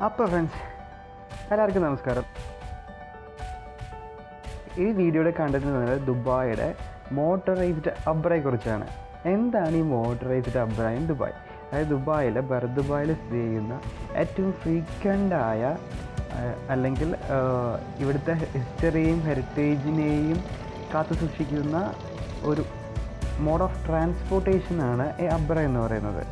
അപ്പോൾ ഫ്രണ്ട്സ് എല്ലാവർക്കും നമസ്കാരം. ഈ വീഡിയോയുടെ കണ്ടന്റ് എന്ന് പറയുന്നത് ദുബായിയുടെ മോട്ടറൈസ്ഡ് അബ്രയെക്കുറിച്ചാണ്. എന്താണ് ഈ മോട്ടറൈസ്ഡ് അബ്ര ഇൻ ദുബായ്? അതായത് ദുബായിലെ ദുബായിൽ സ്ഥിതി ചെയ്യുന്ന ഏറ്റവും ഫ്രീക്വൻ്റായ അല്ലെങ്കിൽ ഇവിടുത്തെ ഹിസ്റ്ററിയെയും ഹെറിറ്റേജിനെയും കാത്തു സൂക്ഷിക്കുന്ന ഒരു മോഡ് ഓഫ് ട്രാൻസ്പോർട്ടേഷനാണ് ഈ അബ്ര എന്ന് പറയുന്നത്.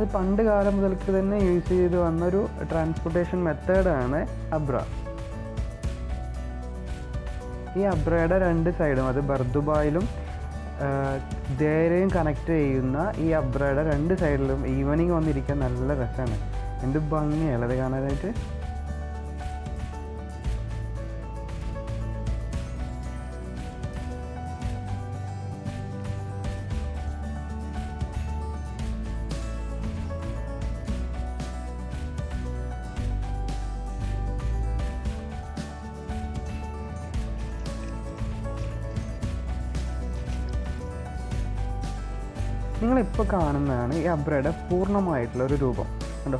അത് പണ്ട് കാലം മുതൽക്ക് തന്നെ യൂസ് ചെയ്ത് വന്നൊരു ട്രാൻസ്പോർട്ടേഷൻ മെത്തേഡാണ് അബ്ര. ഈ അബ്രയുടെ രണ്ട് സൈഡും, അത് ദുബായിലും ദേരയും കണക്ട് ചെയ്യുന്ന ഈ അബ്രയുടെ രണ്ട് സൈഡിലും ഈവനിങ് വന്നിരിക്കാൻ നല്ല രസമാണ്. എന്ത് ഭംഗിയാണ് അത് കാണാനായിട്ട്. നിങ്ങളിപ്പോൾ കാണുന്നതാണ് ഈ അബ്രയുടെ പൂർണ്ണമായിട്ടുള്ള ഒരു രൂപം.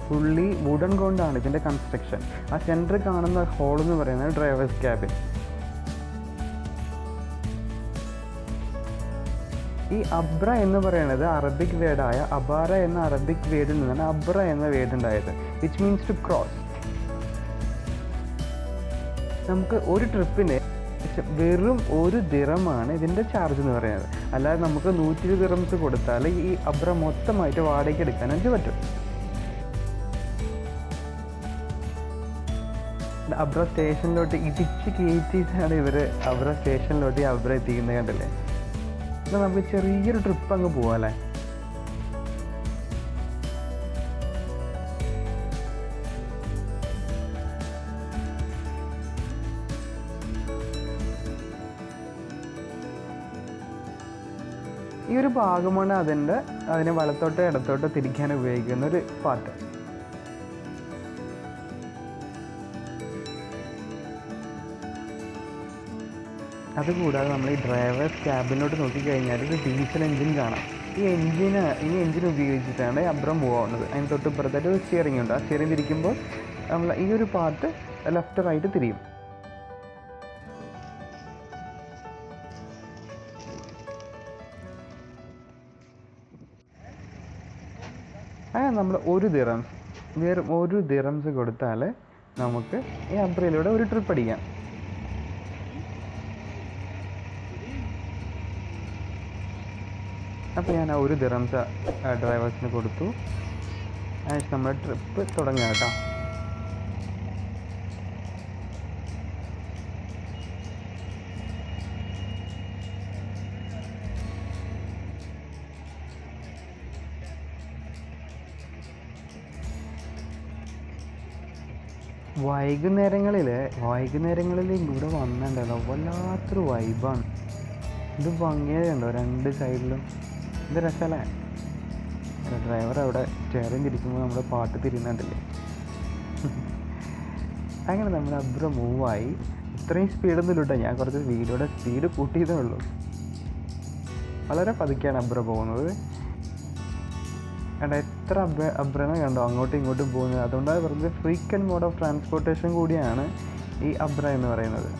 ഫുള്ളി വുഡൻ കൊണ്ടാണ് ഇതിൻ്റെ കൺസ്ട്രക്ഷൻ. ആ സെൻറ്ററിൽ കാണുന്ന ഹോൾ എന്ന് പറയുന്നത് ഡ്രൈവേഴ്സ് ക്യാബിൻ. ഈ അബ്ര എന്ന് പറയുന്നത് അറബിക് വേർഡായ അബാര എന്ന അറബിക് വേർഡിൽ നിന്നാണ് അബ്ര എന്ന വേർഡ് ഉണ്ടായത്, വിച്ച് മീൻസ് ടു ക്രോസ്. നമുക്ക് ഒരു ട്രിപ്പിന് വെറും 1 ദിറമാണ് ഇതിൻ്റെ ചാർജ് എന്ന് പറയുന്നത്. അല്ലാതെ നമുക്ക് 120 ദിറംസ് കൊടുത്താൽ ഈ അബ്ര മൊത്തമായിട്ട് വാടകയ്ക്ക് എടുക്കാനായിട്ട് പറ്റും. അബ്ര സ്റ്റേഷനിലോട്ട് ഇടിച്ച് കയറ്റിയിട്ടാണ് ഇവർ അബ്ര സ്റ്റേഷനിലോട്ട് ഈ അബ്ര എത്തിക്കുന്നത്, കണ്ടില്ലേ? എന്നാൽ നമുക്ക് ചെറിയൊരു ട്രിപ്പ് അങ്ങ് പോവാല്ലേ. ഈ ഒരു ഭാഗമാണ് അതിനെ വലത്തോട്ടോ ഇടത്തോട്ടോ തിരിക്കാൻ ഉപയോഗിക്കുന്ന ഒരു പാർട്ട്. അതുകൂടാതെ നമ്മൾ ഈ ഡ്രൈവേഴ്സ് ക്യാബിനോട്ട് നോക്കിക്കഴിഞ്ഞാൽ ഒരു ഡീസൽ എൻജിൻ കാണാം. ഈ എൻജിൻ ഉപയോഗിച്ചിട്ടാണ് അബ്ര മൂവ് ആവുന്നത്. അതിന് തൊട്ട് ഇപ്പുറത്തായിട്ട് ഒരു സ്റ്റിയറിംഗ് ഉണ്ട്. ആ സ്റ്റിയറിംഗ് തിരിക്കുമ്പോൾ നമ്മൾ ഈ ഒരു പാർട്ട് ലെഫ്റ്റ് റൈറ്റ് തിരിയും. അങ്ങനെ നമ്മൾ 1 ദിറംസ് കൊടുത്താൽ നമുക്ക് ഈ അബ്രയിലൂടെ ഒരു ട്രിപ്പ് അടിക്കാം. അപ്പോൾ ഞാൻ 1 ദിറംസ് ഡ്രൈവേഴ്സിന് കൊടുത്തു. അതിന് നമ്മുടെ ട്രിപ്പ് തുടങ്ങുക കേട്ടോ. വൈകുന്നേരങ്ങളിൽ ഇവിടെ വന്നിട്ടുണ്ടല്ലോ, വല്ലാത്തൊരു വൈബാണ്. ഇത് ഭംഗിയുണ്ടോ രണ്ട് സൈഡിലും? ഇത് രസമല്ലേ? ഡ്രൈവർ അവിടെ സ്റ്റെയറിംഗ് തിരിക്കുമ്പോൾ നമ്മുടെ പാട്ട് തിരിയുന്നുണ്ടല്ലേ. അങ്ങനെ നമ്മൾ അബ്ര മൂവായി. ഇത്രയും സ്പീഡൊന്നും ഇല്ല, ഞാൻ കുറച്ച് വീഡിയോയുടെ സ്പീഡ് കൂട്ടിയതേ ഉള്ളൂ. വളരെ പതുക്കെയാണ് അബ്ര പോകുന്നത്. കണ്ട എത്ര അബ്രനെ കണ്ടോ അങ്ങോട്ടും ഇങ്ങോട്ടും പോകുന്നത്. അതുകൊണ്ടാണ് പറയുന്നത് ഫ്രീക്വൻറ്റ് മോഡ് ഓഫ് ട്രാൻസ്പോർട്ടേഷൻ കൂടിയാണ് ഈ അബ്ര എന്ന് പറയുന്നത്.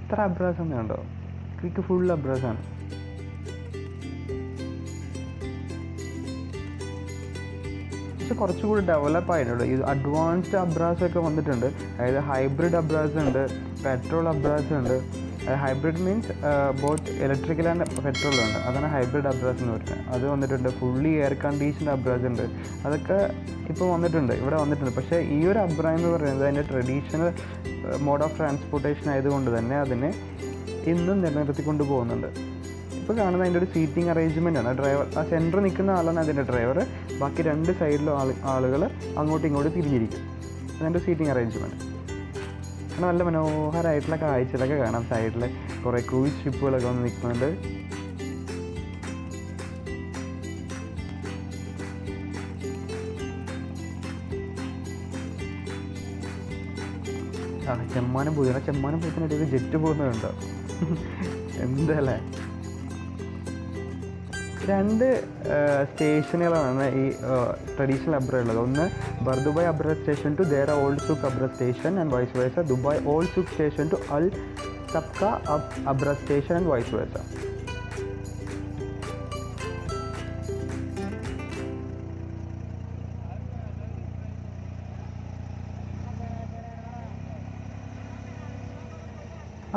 ഇത്ര അബ്രാസ് ഒന്നും ഉണ്ടോ? ക്രിക്ക് ഫുൾ അബ്രാസാണ്. കുറച്ചുകൂടി ഡെവലപ്പ് ആയിട്ടുണ്ട്. ഇത് അഡ്വാൻസ്ഡ് അബ്രാസ് ഒക്കെ വന്നിട്ടുണ്ട്. അതായത് ഹൈബ്രിഡ് അബ്രാസ് ഉണ്ട്, പെട്രോൾ അബ്രാസ് ഉണ്ട്. Hybrid means both electrical and പെട്രോളുണ്ട്. അതാണ് ഹൈബ്രിഡ് അബ്രാസ് എന്ന് പറയുന്നത്. അത് വന്നിട്ടുണ്ട്. ഫുള്ളി എയർ കണ്ടീഷൻഡ് അബ്രാസ് ഉണ്ട്. അതൊക്കെ ഇപ്പോൾ ഇവിടെ വന്നിട്ടുണ്ട്. പക്ഷേ ഈ ഒരു അബ്ര എന്ന് പറയുന്നത് അതിൻ്റെ ട്രഡീഷണൽ മോഡ് ഓഫ് ട്രാൻസ്പോർട്ടേഷൻ ആയതുകൊണ്ട് തന്നെ അതിനെ ഇന്നും നിലനിർത്തിക്കൊണ്ട് പോകുന്നുണ്ട്. ഇപ്പോൾ കാണുന്നത് അതിൻ്റെ ഒരു സീറ്റിംഗ് അറേഞ്ച്മെൻ്റ് ആണ്. ഡ്രൈവർ ആ സെൻറ്ററിൽ നിൽക്കുന്ന ആളാണ് അതിൻ്റെ ഡ്രൈവർ. ബാക്കി 2 സൈഡിലും ആളുകൾ അങ്ങോട്ടും ഇങ്ങോട്ടും തിരിഞ്ഞിരിക്കും. അതിൻ്റെ സീറ്റിംഗ് അറേഞ്ച്മെൻറ്റ്. ഇവിടെ നല്ല മനോഹരമായിട്ടുള്ള കാഴ്ചകളൊക്കെ കാണാം. സൈഡിൽ കുറേ ക്രൂയിസ് ഷിപ്പുകളൊക്കെ വന്ന് നിൽക്കുന്നുണ്ട്. ചെമ്മാനം പോയി. ആ ചെമ്മാനം പോയതിനിടയിൽ ജെറ്റ് പോകുന്നതുണ്ടോ? എന്തല്ലേ. 2 സ്റ്റേഷനുകളാണ് ഈ ട്രഡീഷണൽ അബ്ര ഉള്ളത്. ഒന്ന് ദുബായ് അബ്ര station to Deira old souk അബ്ര station and vice versa. Dubai old souk station to Al Sabkha അബ്ര സ്റ്റേഷൻ ആൻഡ് വൈസ് വേഴ്സ.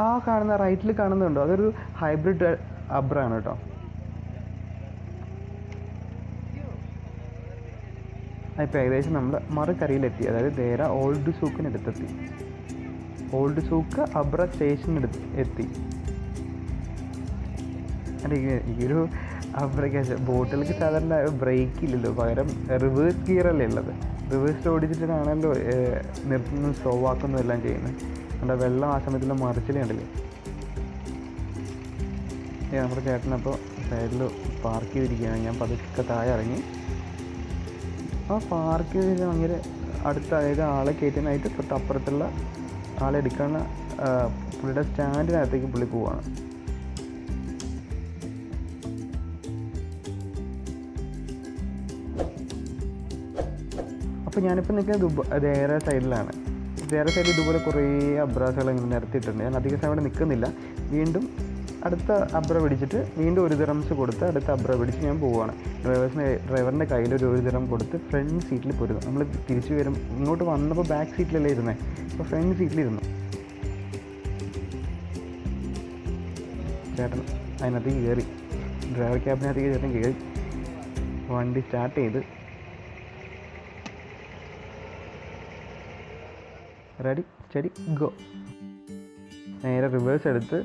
ആ കാണുന്ന റൈറ്റിൽ കാണുന്നുണ്ടോ? അതൊരു ഹൈബ്രിഡ് അബ്ര ആണ് കേട്ടോ. ഇപ്പോൾ ഏകദേശം നമ്മൾ മറുകരയിലെത്തി. അതായത് ദേര ഓൾഡ് സൂക്കിനടുത്തെത്തി. ഓൾഡ് സൂക്ക് അബ്ര സ്റ്റേഷനടുത്ത് എത്തി. അല്ല, ഈ ഒരു അബ്രയ്ക്ക് ബോട്ടുകൾക്ക് സാധാരണ ബ്രേക്ക് ഇല്ലല്ലോ, പകരം റിവേഴ്സ് ഗിയറല്ലേ ഉള്ളത്. റിവേഴ്സിൽ ഓടിച്ചിട്ടാണല്ലോ നിർത്തുന്നതും സ്ലോ ആക്കുന്നതും എല്ലാം ചെയ്യുന്നത്. നമ്മുടെ വെള്ളം ആ സമയത്തുള്ള മറിച്ചിൽ കണ്ടില്ലേ. നമ്മുടെ ചേട്ടനപ്പോൾ സൈഡിൽ പാർക്ക് ചെയ്തിരിക്കുകയാണ്. ഞാൻ പതുക്കെ താഴെ ഇറങ്ങി. ആ പാർക്ക് ചെയ്ത് ഭയങ്കര അടുത്ത, അതായത് ആളെ കയറ്റാനായിട്ട് തൊട്ടപ്പുറത്തുള്ള ആളെ എടുക്കാനുള്ള പുള്ളിയുടെ സ്റ്റാൻഡിനകത്തേക്ക് പുള്ളി പോവാണ്. അപ്പോൾ ഞാനിപ്പോൾ നിൽക്കുന്നത് ദേര സൈഡിലാണ്. ദേര സൈഡിൽ ഇതുപോലെ കുറേ അബ്രാസുകൾ ഇങ്ങനെ നിരത്തിയിട്ടുണ്ട്. ഞാൻ അധിക സമയം അവിടെ നിൽക്കുന്നില്ല. വീണ്ടും അടുത്ത അബ്ര പിടിച്ചിട്ട് വീണ്ടും 1 ദിറംസ് കൊടുത്ത് അടുത്ത അബ്ര പിടിച്ച് ഞാൻ പോവുകയാണ്. ഡ്രൈവറിൻ്റെ കയ്യിൽ ഒരു ദിറം കൊടുത്ത് ഫ്രണ്ട് സീറ്റിൽ പോരുന്നു. നമ്മൾ തിരിച്ചു വരും, ഇങ്ങോട്ട് വന്നപ്പോൾ ബാക്ക് സീറ്റിലല്ലേ ഇരുന്നത്, അപ്പോൾ ഫ്രണ്ട് സീറ്റിലിരുന്നു. ചേട്ടൻ അതിനകത്തേക്ക് കയറി, ഡ്രൈവർ ക്യാബിനകത്തേക്ക് ചേട്ടൻ കയറി വണ്ടി സ്റ്റാർട്ട് ചെയ്ത് റെഡി സ്റ്റഡി ഗോ. നേരെ റിവേഴ്സ് എടുത്ത്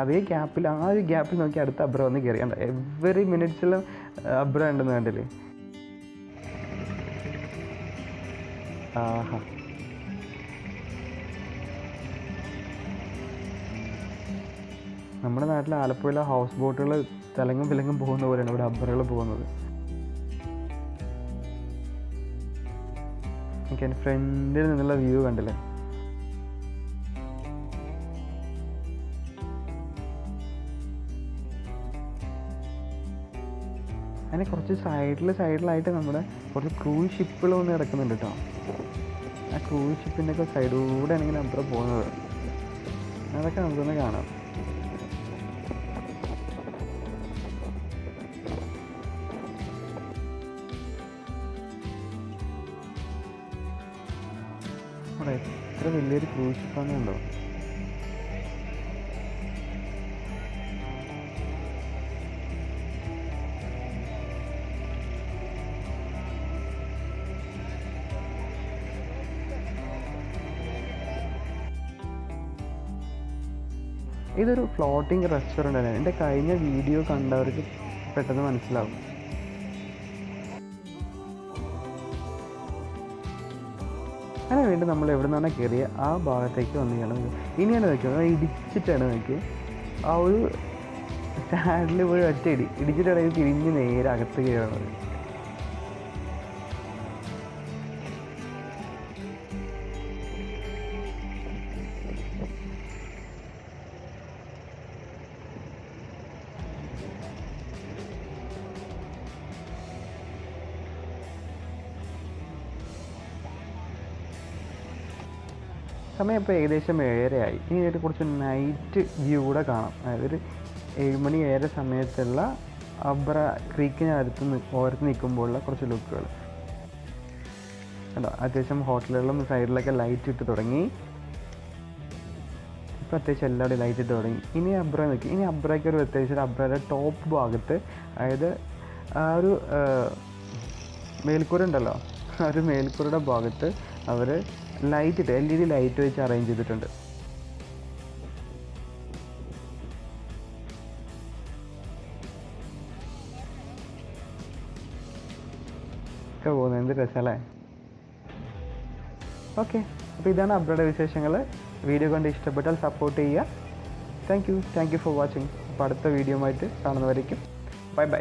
അതേ ഗ്യാപ്പിൽ, ആ ഒരു ഗ്യാപ്പിൽ നോക്കി അടുത്ത അബ്ര വന്ന് കയറി. കണ്ട എവറി മിനിറ്റ്സിലും അബ്ര ഉണ്ടെന്ന് കണ്ടില്ലേ. ആഹാ, നമ്മുടെ നാട്ടിലെ ആലപ്പുഴയിലെ ഹൗസ് ബോട്ടുകൾ തലങ്ങും വിലങ്ങും പോകുന്ന പോലെയാണ് ഇവിടെ അബ്രകൾ പോകുന്നത്. എനിക്ക് എൻ്റെ ഫ്രണ്ടിൽ നിന്നുള്ള വ്യൂ കണ്ടില്ലേ. അതിന് കുറച്ച് സൈഡിലായിട്ട് നമ്മുടെ കുറച്ച് ക്രൂയിസ് ഷിപ്പുകൾ വന്ന് കിടക്കുന്നുണ്ട് കേട്ടോ. ആ ക്രൂയിസ് ഷിപ്പിൻ്റെ ഒക്കെ സൈഡിലൂടെയാണ് ഇങ്ങനെ അബ്ര പോകുന്നത്. അതൊക്കെ നമുക്കൊന്ന് കാണാം. അവിടെ എത്ര വലിയൊരു ക്രൂയിസ് ഷിപ്പാണെന്ന് ഉണ്ടോ. ഇതൊരു ഫ്ലോട്ടിംഗ് റെസ്റ്റോറൻ്റ് ആണ്. എൻ്റെ കഴിഞ്ഞ വീഡിയോ കണ്ടവർക്ക് പെട്ടെന്ന് മനസ്സിലാവും. അങ്ങനെ വേണ്ടി നമ്മൾ എവിടെ നിന്നാണ് കയറിയ ആ ഭാഗത്തേക്ക് വന്ന് ചെയ്യണം. ഇനിയാണ് നോക്കിയത്, ഇടിച്ചിട്ടാണ് നോക്കി. ആ ഒരു സ്റ്റാൻഡിൽ പോയി ഒറ്റ ഇടിച്ചിട്ടാണെങ്കിൽ തിരിഞ്ഞ് നേരെ അകത്ത് കയറണത്. സമയം ഇപ്പോൾ ഏകദേശം 7:30 ആയി. ഇനി ഇതിൽ കുറച്ച് നൈറ്റ് വ്യൂ കൂടെ കാണാം. അതായത് ഒരു 7 മണി 7 സമയത്തുള്ള അബ്ര ക്രീക്കിനടുത്ത് ഓരത്ത് നിൽക്കുമ്പോഴുള്ള കുറച്ച് ലുക്കുകൾ കണ്ടോ. അത്യാവശ്യം ഹോട്ടലുകളിലും സൈഡിലൊക്കെ ലൈറ്റ് ഇട്ട് തുടങ്ങി. ഇപ്പോൾ അത്യാവശ്യം എല്ലാവരുടെയും ലൈറ്റ് ഇട്ട് തുടങ്ങി. ഇനി അബ്ര നിൽക്കും. ഇനി അബ്രയ്ക്ക് ഒരു അത്യാവശ്യം അബ്രയുടെ ടോപ്പ് ഭാഗത്ത്, അതായത് ആ ഒരു മേൽക്കൂര ഉണ്ടല്ലോ, ആ ഒരു മേൽക്കൂരയുടെ ഭാഗത്ത് അവർ ലൈറ്റ് ഇട്ട് LED ലൈറ്റ് വെച്ച് അറേഞ്ച് ചെയ്തിട്ടുണ്ട്. ഒക്കെ പോകുന്നത് എന്ത് രസമല്ലേ. ഓക്കെ, അപ്പോൾ ഇതാണ് അബ്രയുടെ വിശേഷങ്ങൾ. വീഡിയോ കണ്ട് ഇഷ്ടപ്പെട്ടാൽ സപ്പോർട്ട് ചെയ്യുക. Thank you for watching. അപ്പോൾ അടുത്ത വീഡിയോ ആയിട്ട് കാണുന്നവരേക്കും ബൈ ബൈ.